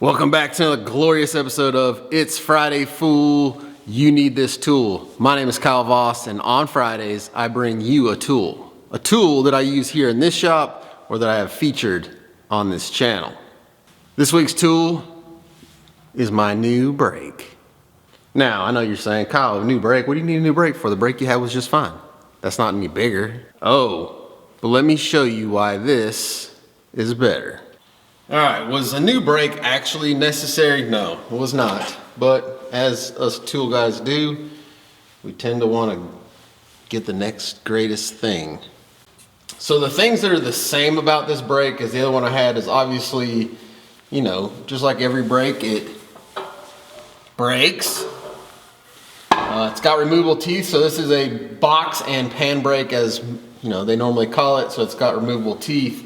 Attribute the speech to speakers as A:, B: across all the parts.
A: Welcome back to another glorious episode of It's Friday Fool, You Need This Tool. My name is Kyle Voss, and on Fridays, I bring you a tool that I use here in this shop or that I have featured on this channel. This week's tool is my new brake. Now, I know you're saying, Kyle, a new brake? What do you need a new brake for? The brake you had was just fine. That's not any bigger. Oh, but let me show you why this is better. All right, was a new brake actually necessary? No, it was not. But as us tool guys do, we tend to want to get the next greatest thing. So the things that are the same about this brake as the other one I had is obviously, you know, just like every brake, it brakes. It's got removable teeth, so this is a box and pan brake as, you know, they normally call it, so it's got removable teeth.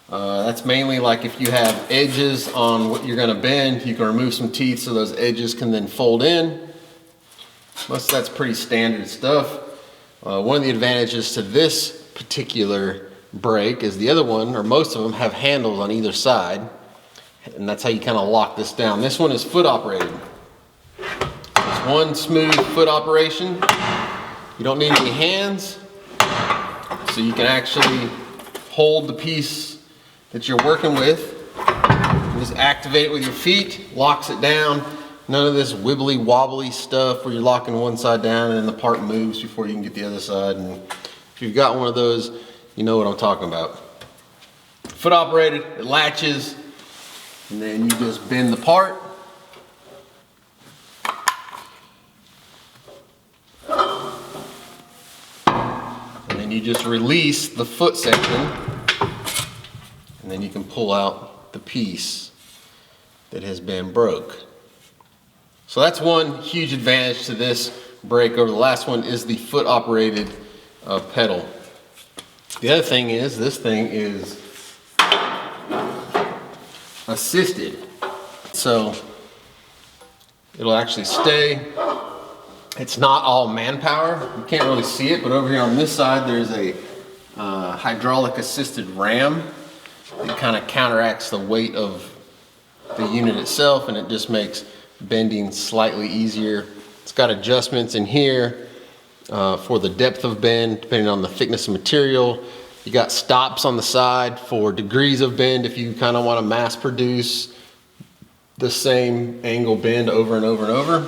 A: That's mainly like if you have edges on what you're going to bend, you can remove some teeth so those edges can then fold in. Most of that's pretty standard stuff. One of the advantages to this particular brake is the other one, or most of them, have handles on either side, and that's how you kind of lock this down. This one is foot operated. It's one smooth foot operation. You don't need any hands, so you can actually hold the piece that you're working with, and just activate it with your feet, locks it down. None of this wibbly wobbly stuff where you're locking one side down and then the part moves before you can get the other side. And if you've got one of those, you know what I'm talking about. Foot operated, it latches, and then you just bend the part. And then you just release the foot section, and then you can pull out the piece that has been broke. So that's one huge advantage to this brake over the last one, is the foot operated pedal. The other thing is, this thing is assisted. So it'll actually stay. It's not all manpower. You can't really see it, but over here on this side, there's a hydraulic assisted ram. It kind of counteracts the weight of the unit itself, and it just makes bending slightly easier. It's got adjustments in here for the depth of bend, depending on the thickness of material. You got stops on the side for degrees of bend if you kind of want to mass produce the same angle bend over and over and over.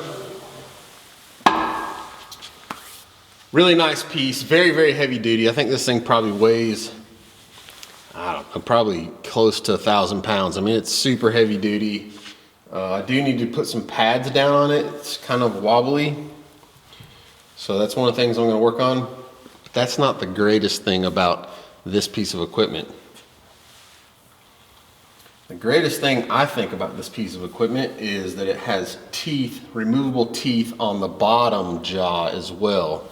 A: Really nice piece, very, very heavy duty. I think this thing probably weighs, I don't know, probably close to 1,000 pounds. I mean, it's super heavy duty. I do need to put some pads down on it. It's kind of wobbly. So that's one of the things I'm going to work on. But that's not the greatest thing about this piece of equipment. The greatest thing I think about this piece of equipment is that it has teeth, removable teeth on the bottom jaw as well.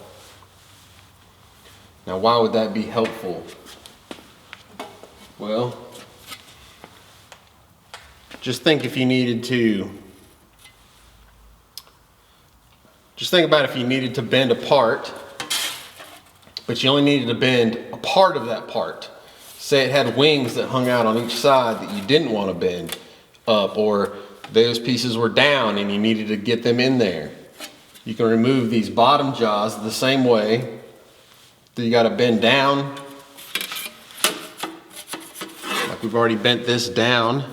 A: Now, why would that be helpful? Well, just think if you needed to, just think about if you needed to bend a part, but you only needed to bend a part of that part. Say it had wings that hung out on each side that you didn't want to bend up, or those pieces were down and you needed to get them in there. You can remove these bottom jaws the same way. So you got to bend down. Like we've already bent this down.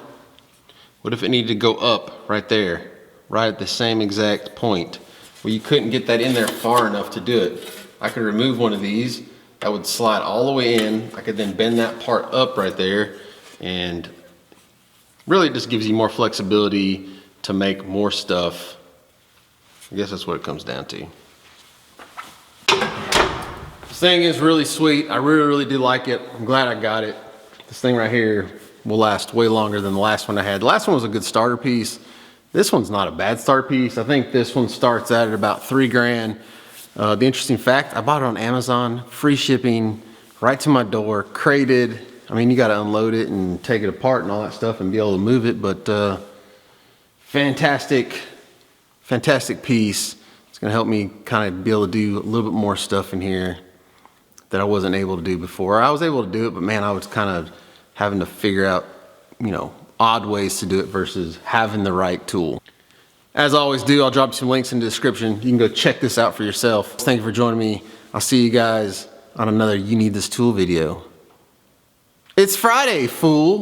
A: What if it needed to go up right there, right at the same exact point? Well, you couldn't get that in there far enough to do it. I could remove one of these. That would slide all the way in. I could then bend that part up right there, and really it just gives you more flexibility to make more stuff. I guess that's what it comes down to. This thing is really sweet. I really, really do like it. I'm glad I got it. This thing right here will last way longer than the last one I had. The last one was a good starter piece. This one's not a bad starter piece. I think this one starts at about $3 grand. The interesting fact, I bought it on Amazon, free shipping, right to my door, crated. I mean, you got to unload it and take it apart and all that stuff and be able to move it, but fantastic, fantastic piece. It's going to help me kind of be able to do a little bit more stuff in here that I wasn't able to do before. I was able to do it, but man, I was kind of having to figure out, you know, odd ways to do it versus having the right tool. As I always do, I'll drop some links in the description. You can go check this out for yourself. Thank you for joining me. I'll see you guys on another You Need This Tool video. It's Friday, fool!